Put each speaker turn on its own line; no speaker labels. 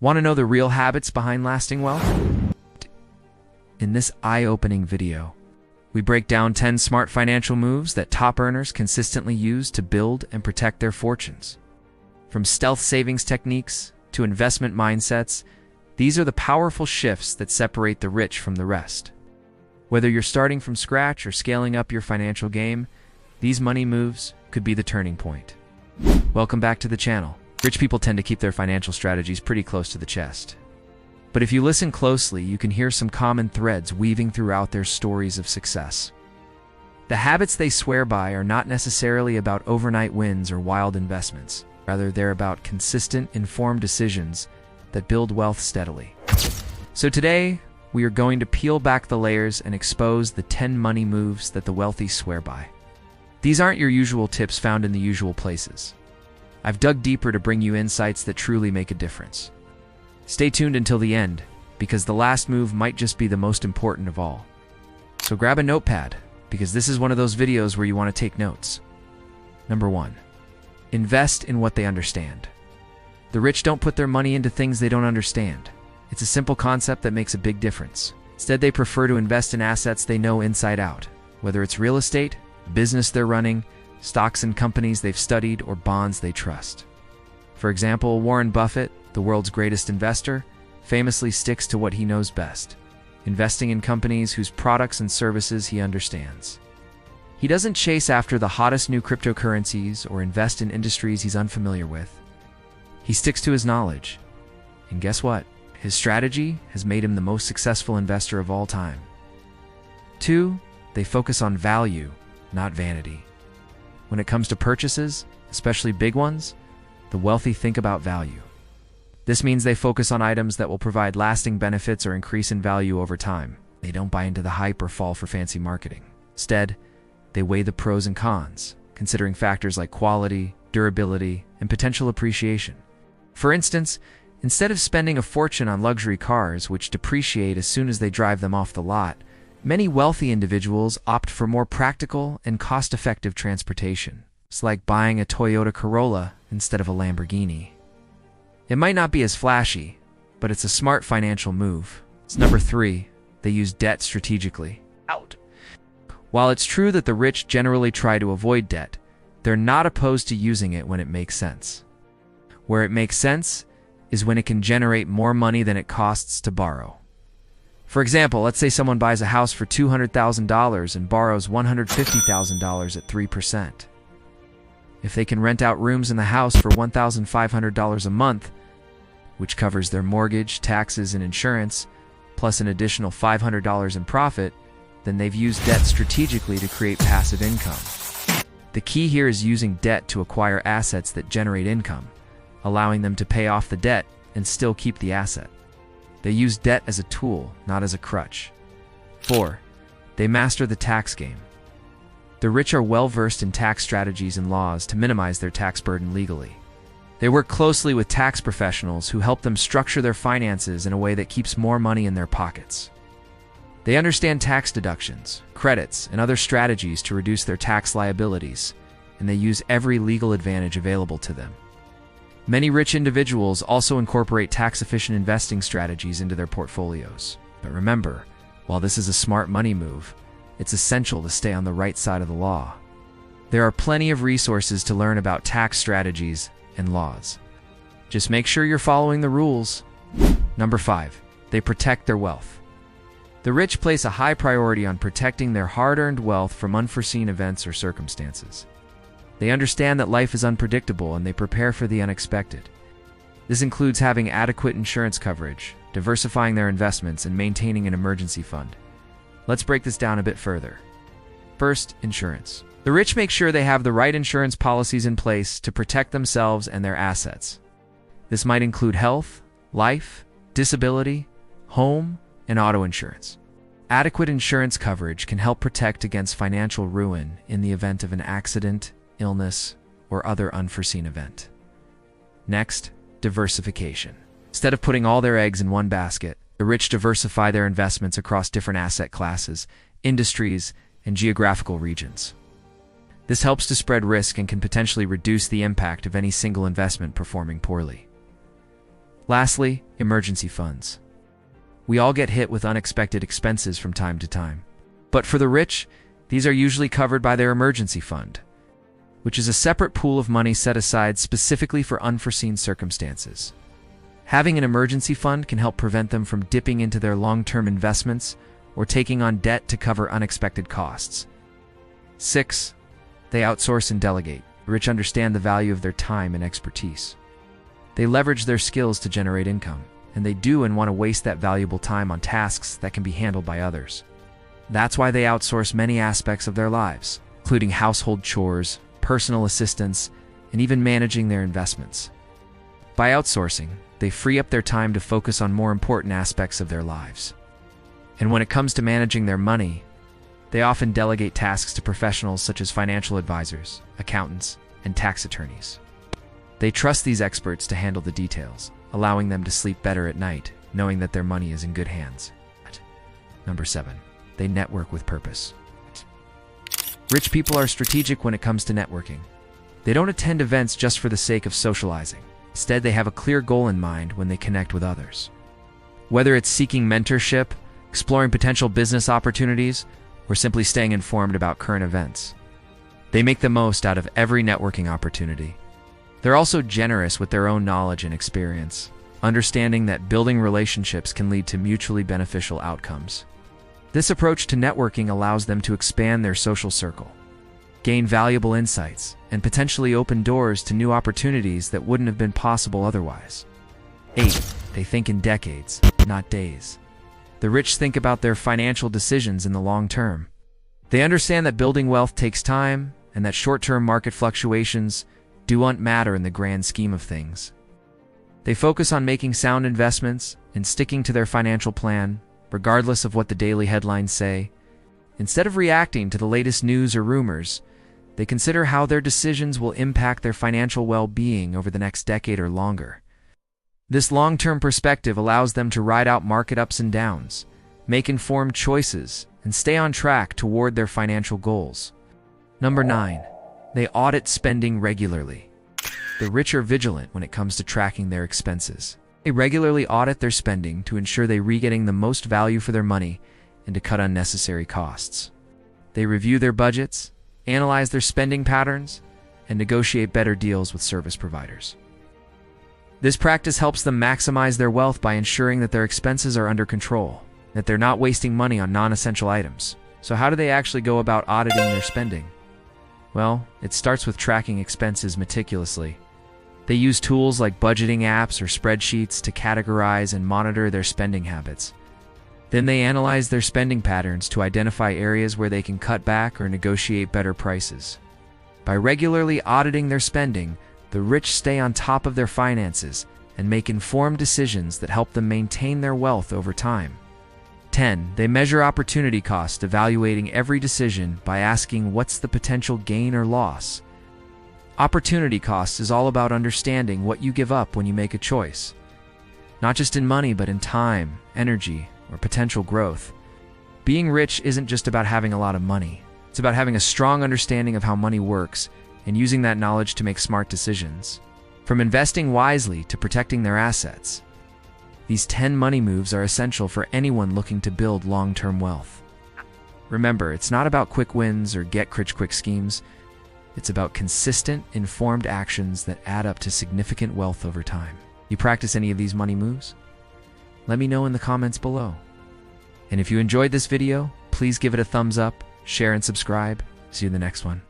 Want to know the real habits behind lasting wealth? In this eye-opening video, we break down 10 smart financial moves that top earners consistently use to build and protect their fortunes. From stealth savings techniques to investment mindsets, these are the powerful shifts that separate the rich from the rest. Whether you're starting from scratch or scaling up your financial game, these money moves could be the turning point. Welcome back to the channel. Rich people tend to keep their financial strategies pretty close to the chest. But if you listen closely, you can hear some common threads weaving throughout their stories of success. The habits they swear by are not necessarily about overnight wins or wild investments. Rather, they're about consistent, informed decisions that build wealth steadily. So today, we are going to peel back the layers and expose the 10 money moves that the wealthy swear by. These aren't your usual tips found in the usual places. I've dug deeper to bring you insights that truly make a difference. Stay tuned until the end, because the last move might just be the most important of all. So grab a notepad, because this is one of those videos where you want to take notes. Number 1. Invest in what they understand. The rich don't put their money into things they don't understand. It's a simple concept that makes a big difference. Instead, they prefer to invest in assets they know inside out, whether it's real estate, business they're running, stocks and companies they've studied, or bonds they trust. For example, Warren Buffett, the world's greatest investor, famously sticks to what he knows best, investing in companies whose products and services he understands. He doesn't chase after the hottest new cryptocurrencies or invest in industries he's unfamiliar with. He sticks to his knowledge. And guess what? His strategy has made him the most successful investor of all time. 2. They focus on value, not vanity. When it comes to purchases, especially big ones, the wealthy think about value. This means they focus on items that will provide lasting benefits or increase in value over time. They don't buy into the hype or fall for fancy marketing. Instead, they weigh the pros and cons, considering factors like quality, durability, and potential appreciation. For instance, instead of spending a fortune on luxury cars which depreciate as soon as they drive them off the lot, many wealthy individuals opt for more practical and cost-effective transportation. It's like buying a Toyota Corolla instead of a Lamborghini. It might not be as flashy, but it's a smart financial move. It's number 3. They use debt strategically. While it's true that the rich generally try to avoid debt, they're not opposed to using it when it makes sense. Where it makes sense is when it can generate more money than it costs to borrow. For example, let's say someone buys a house for $200,000 and borrows $150,000 at 3%. If they can rent out rooms in the house for $1,500 a month, which covers their mortgage, taxes, and insurance, plus an additional $500 in profit, then they've used debt strategically to create passive income. The key here is using debt to acquire assets that generate income, allowing them to pay off the debt and still keep the asset. They use debt as a tool, not as a crutch. 4. They master the tax game. The rich are well-versed in tax strategies and laws to minimize their tax burden legally. They work closely with tax professionals who help them structure their finances in a way that keeps more money in their pockets. They understand tax deductions, credits, and other strategies to reduce their tax liabilities, and they use every legal advantage available to them. Many rich individuals also incorporate tax-efficient investing strategies into their portfolios. But remember, while this is a smart money move, it's essential to stay on the right side of the law. There are plenty of resources to learn about tax strategies and laws. Just make sure you're following the rules. Number 5. They protect their wealth. The rich place a high priority on protecting their hard-earned wealth from unforeseen events or circumstances. They understand that life is unpredictable and they prepare for the unexpected. This includes having adequate insurance coverage, diversifying their investments, and maintaining an emergency fund. Let's break this down a bit further. First, insurance. The rich make sure they have the right insurance policies in place to protect themselves and their assets. This might include health, life, disability, home, and auto insurance. Adequate insurance coverage can help protect against financial ruin in the event of an accident, illness, or other unforeseen event. Next, diversification. Instead of putting all their eggs in one basket, the rich diversify their investments across different asset classes, industries, and geographical regions. This helps to spread risk and can potentially reduce the impact of any single investment performing poorly. Lastly, emergency funds. We all get hit with unexpected expenses from time to time. But for the rich, these are usually covered by their emergency fund, which is a separate pool of money set aside specifically for unforeseen circumstances. Having an emergency fund can help prevent them from dipping into their long-term investments or taking on debt to cover unexpected costs. 6. They outsource and delegate. The rich understand the value of their time and expertise. They leverage their skills to generate income, and they do and want to waste that valuable time on tasks that can be handled by others. That's why they outsource many aspects of their lives, including household chores, personal assistance, and even managing their investments. By outsourcing, they free up their time to focus on more important aspects of their lives. And when it comes to managing their money, they often delegate tasks to professionals such as financial advisors, accountants, and tax attorneys. They trust these experts to handle the details, allowing them to sleep better at night, knowing that their money is in good hands. Number 7. They network with purpose. Rich people are strategic when it comes to networking. They don't attend events just for the sake of socializing. Instead, they have a clear goal in mind when they connect with others. Whether it's seeking mentorship, exploring potential business opportunities, or simply staying informed about current events, they make the most out of every networking opportunity. They're also generous with their own knowledge and experience, understanding that building relationships can lead to mutually beneficial outcomes. This approach to networking allows them to expand their social circle, gain valuable insights, and potentially open doors to new opportunities that wouldn't have been possible otherwise. 8. They think in decades, not days. The rich think about their financial decisions in the long term. They understand that building wealth takes time and that short-term market fluctuations don't matter in the grand scheme of things. They focus on making sound investments and sticking to their financial plan, regardless of what the daily headlines say. Instead of reacting to the latest news or rumors, they consider how their decisions will impact their financial well-being over the next decade or longer. This long-term perspective allows them to ride out market ups and downs, make informed choices, and stay on track toward their financial goals. Number 9. They audit spending regularly. The rich are vigilant when it comes to tracking their expenses. They regularly audit their spending to ensure they're getting the most value for their money and to cut unnecessary costs. They review their budgets, analyze their spending patterns, and negotiate better deals with service providers. This practice helps them maximize their wealth by ensuring that their expenses are under control, that they're not wasting money on non-essential items. So how do they actually go about auditing their spending? Well, it starts with tracking expenses meticulously. They use tools like budgeting apps or spreadsheets to categorize and monitor their spending habits. Then they analyze their spending patterns to identify areas where they can cut back or negotiate better prices. By regularly auditing their spending, the rich stay on top of their finances and make informed decisions that help them maintain their wealth over time. 10. They measure opportunity cost, evaluating every decision by asking what's the potential gain or loss. Opportunity cost is all about understanding what you give up when you make a choice, not just in money but in time, energy, or potential growth. Being rich isn't just about having a lot of money. It's about having a strong understanding of how money works and using that knowledge to make smart decisions. From investing wisely to protecting their assets, these 10 money moves are essential for anyone looking to build long-term wealth. Remember, it's not about quick wins or get-rich-quick schemes. It's about consistent, informed actions that add up to significant wealth over time. You practice any of these money moves? Let me know in the comments below. And if you enjoyed this video, please give it a thumbs up, share, and subscribe. See you in the next one.